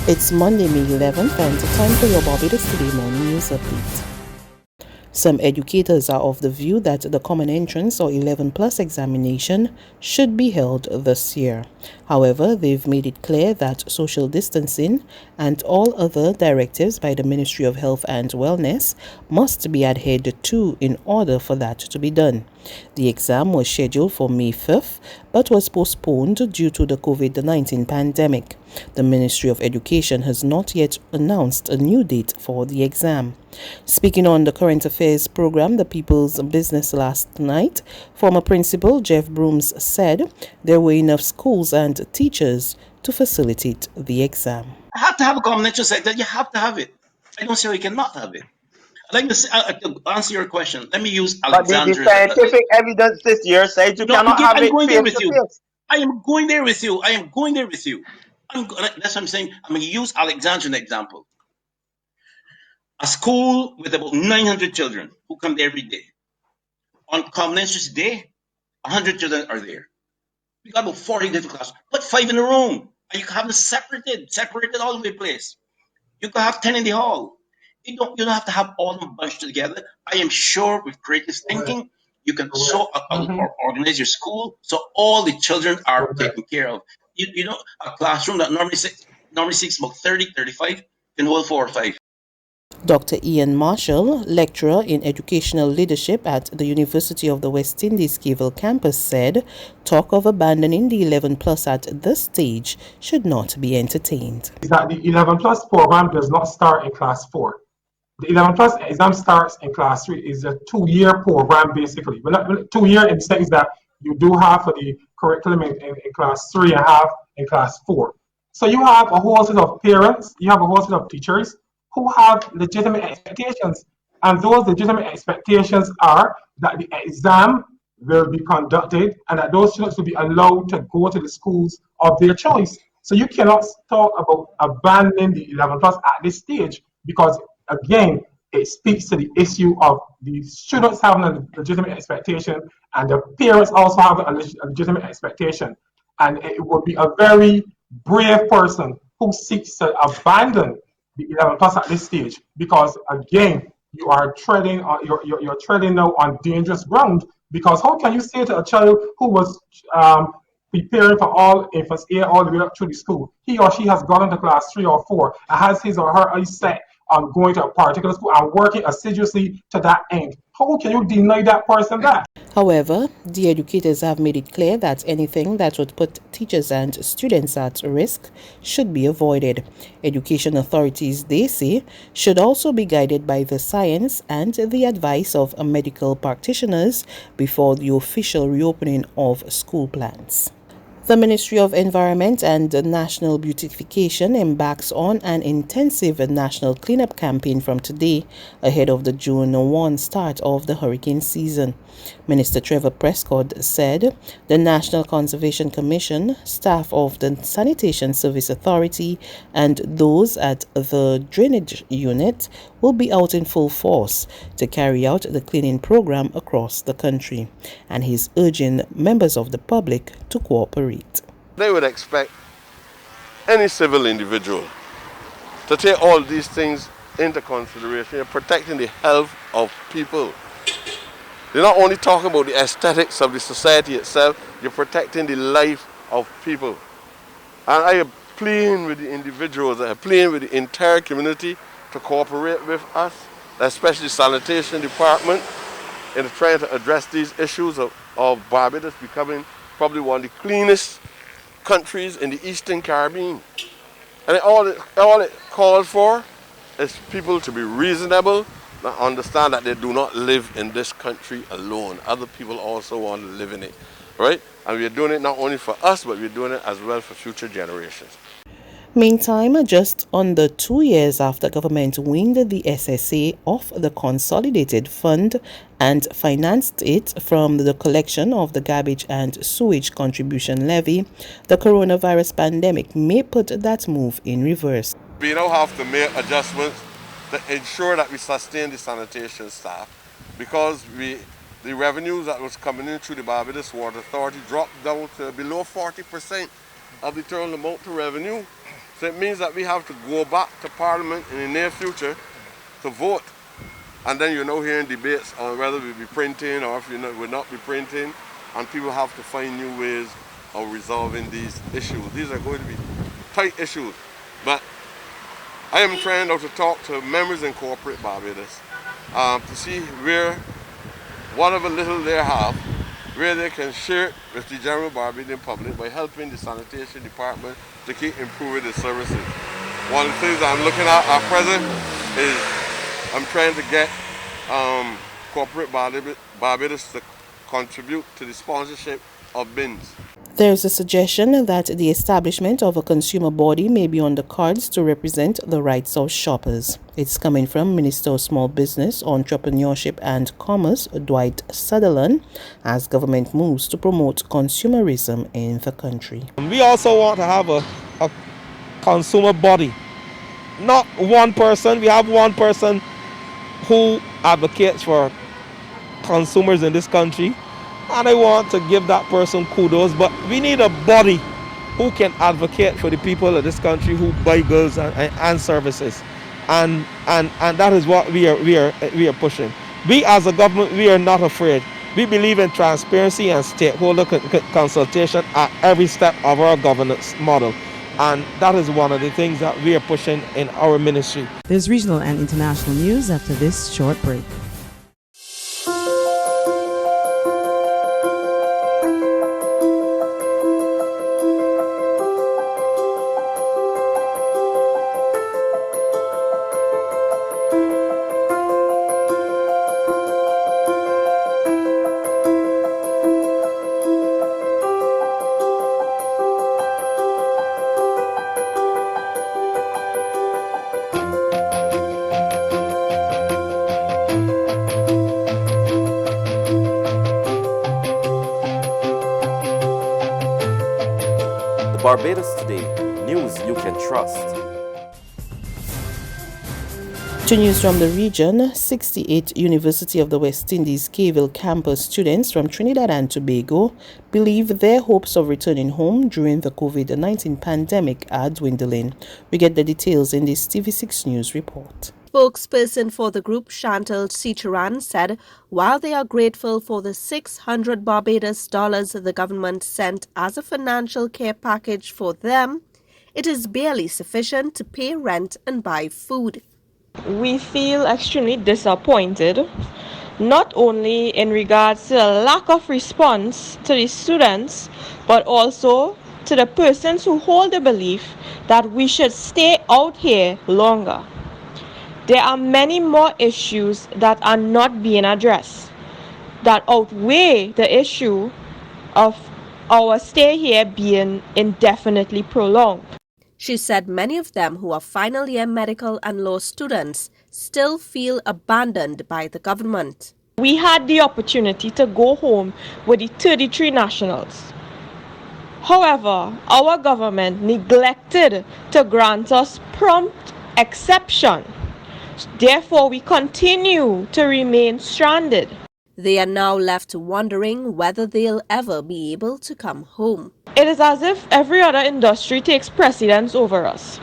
It's Monday, May 11th, and time for your Barbados Today morning news update. Some educators are of the view that the Common Entrance or 11 plus examination should be held this year. However, they've made it clear that social distancing and all other directives by the Ministry of Health and Wellness must be adhered to in order for that to be done. The exam was scheduled for May 5th but was postponed due to the COVID-19 pandemic. The Ministry of Education has not yet announced a new date for the exam. Speaking on the current affairs program, The People's Business, last night, former principal Jeff Brooms said there were enough schools and teachers to facilitate the exam. I have to have a common interest like that. You have to have it. I don't see how you cannot have it. I'd like to, to answer your question. Let me use But the Alexandria. scientific evidence this year says you No, cannot have I'm it going there face with to you. face. I am going there with you. I am going there with you. That's what I'm saying. I'm going to use Alexandria example. A school with about 900 children who come there every day. On Common Interest Day, 100 children are there. You got about 40 different classes. Put 5 in a room. And you can have them separated all over the place. You can have 10 in the hall. You don't have to have all of them bunched together. I am sure with creative thinking, you can organize your school so all the children are taken care of. You know, a classroom that normally sits about 30, 35 can hold 4 or 5. Dr. Ian Marshall, lecturer in educational leadership at the University of the West Indies Keyville campus, said talk of abandoning the 11 plus at this stage should not be entertained. Is that the 11 plus program does not start in class 4. The 11 plus exam starts in class 3. It's a 2-year program basically. Well, 2 year in the sense that you do have for the curriculum in class 3 and half in class 4. So you have a whole set of parents, you have a whole set of teachers who have legitimate expectations. And those legitimate expectations are that the exam will be conducted and that those students will be allowed to go to the schools of their choice. So you cannot talk about abandoning the 11 plus at this stage because, again, it speaks to the issue of the students having a legitimate expectation and the parents also have a legitimate expectation. And it would be a very brave person who seeks to abandon the 11 plus at this stage because, again, you are treading on you're treading now on dangerous ground. Because how can you say to a child who was preparing for all infants A all the way up through the school, he or she has gone into class 3 or 4 and has his or her eyes set on going to a particular school and working assiduously to that end? How can you deny that person that? However, the educators have made it clear that anything that would put teachers and students at risk should be avoided. Education authorities, they say, should also be guided by the science and the advice of medical practitioners before the official reopening of school plans. The Ministry of Environment and National Beautification embarks on an intensive national cleanup campaign from today ahead of the June 1 start of the hurricane season. Minister Trevor Prescott said the National Conservation Commission, staff of the Sanitation Service Authority, and those at the drainage unit will be out in full force to carry out the cleaning program across the country, and he's urging members of the public to cooperate. They would expect any civil individual to take all these things into consideration, protecting the health of people. You're not only talking about the aesthetics of the society itself, you're protecting the life of people. And I am pleading with the individuals, I am pleading with the entire community to cooperate with us, especially the sanitation department, in trying to address these issues of Barbados becoming probably one of the cleanest countries in the Eastern Caribbean. And all it calls for is people to be reasonable, and understand that they do not live in this country alone. Other people also want to live in it, right? And we're doing it not only for us, but we're doing it as well for future generations. Meantime, just under 2 years after government weaned the SSA off the consolidated fund and financed it from the collection of the garbage and sewage contribution levy, the coronavirus pandemic may put that move in reverse. We now have to make adjustments to ensure that we sustain the sanitation staff because the revenues that was coming in through the Barbados Water Authority dropped down to below 40% of the total amount of revenue. So it means that we have to go back to Parliament in the near future to vote. And then you're now hearing debates on whether we'll be printing or if we will not be printing. And people have to find new ways of resolving these issues. These are going to be tight issues. But I am trying now to talk to members in corporate Barbados to see where, whatever little they have, where they can share it with the general Barbadian public by helping the sanitation department to keep improving the services. One of the things I'm looking at present is I'm trying to get corporate Barbados to contribute to the sponsorship of bins. There is a suggestion that the establishment of a consumer body may be on the cards to represent the rights of shoppers. It's coming from Minister of Small Business, Entrepreneurship and Commerce, Dwight Sutherland, as government moves to promote consumerism in the country. We also want to have a consumer body. Not one person. We have one person who advocates for consumers in this country, and I want to give that person kudos, but we need a body who can advocate for the people of this country who buy goods and services, and that is what we are pushing. We as a government, we are not afraid. We believe in transparency and stakeholder consultation at every step of our governance model, and that is one of the things that we are pushing in our ministry. There's regional and international news after this short break. Barbados Today, news you can trust. To news from the region, 68 University of the West Indies Caville campus students from Trinidad and Tobago believe their hopes of returning home during the COVID-19 pandemic are dwindling. We get the details in this TV6 News report. Spokesperson for the group, Chantal Cicharan, said while they are grateful for the 600 Barbados dollars the government sent as a financial care package for them, it is barely sufficient to pay rent and buy food. We feel extremely disappointed, not only in regards to the lack of response to the students, but also to the persons who hold the belief that we should stay out here longer. There are many more issues that are not being addressed that outweigh the issue of our stay here being indefinitely prolonged. She said many of them who are final year medical and law students still feel abandoned by the government. We had the opportunity to go home with the 33 nationals. However, our government neglected to grant us prompt exception. Therefore, we continue to remain stranded. They are now left wondering whether they'll ever be able to come home. It is as if every other industry takes precedence over us.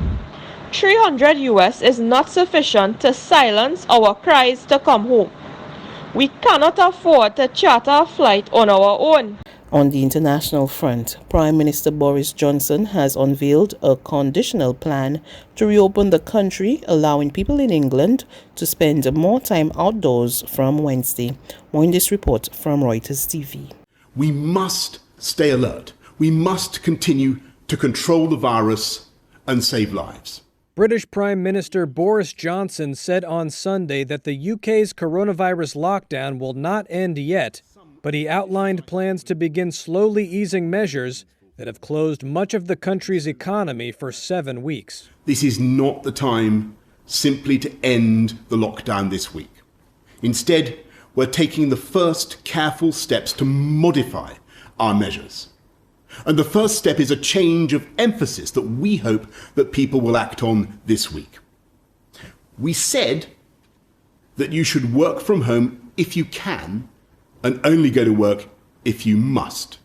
$300 US is not sufficient to silence our cries to come home. We cannot afford to charter a flight on our own. On the international front, Prime Minister Boris Johnson has unveiled a conditional plan to reopen the country, allowing people in England to spend more time outdoors from Wednesday. More in this report from Reuters TV. We must stay alert. We must continue to control the virus and save lives. British Prime Minister Boris Johnson said on Sunday that the UK's coronavirus lockdown will not end yet, but he outlined plans to begin slowly easing measures that have closed much of the country's economy for 7 weeks. This is not the time simply to end the lockdown this week. Instead, we're taking the first careful steps to modify our measures. And the first step is a change of emphasis that we hope that people will act on this week. We said that you should work from home if you can, and only go to work if you must.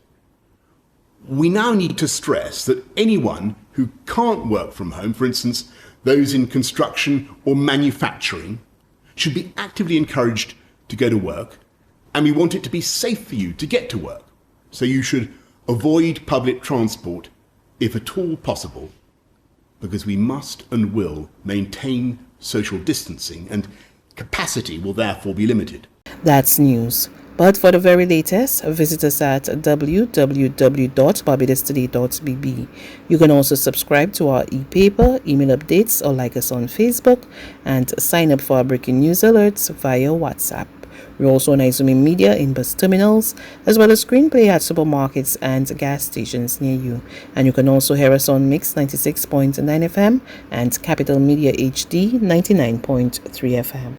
We now need to stress that anyone who can't work from home, for instance, those in construction or manufacturing, should be actively encouraged to go to work, and we want it to be safe for you to get to work. So you should avoid public transport if at all possible, because we must and will maintain social distancing, and capacity will therefore be limited. That's news. But for the very latest, visit us at www.barbadostoday.bb. You can also subscribe to our e-paper, email updates, or like us on Facebook, and sign up for our breaking news alerts via WhatsApp. We're also on Izumi Media in bus terminals, as well as screenplay at supermarkets and gas stations near you. And you can also hear us on Mix 96.9 FM and Capital Media HD 99.3 FM.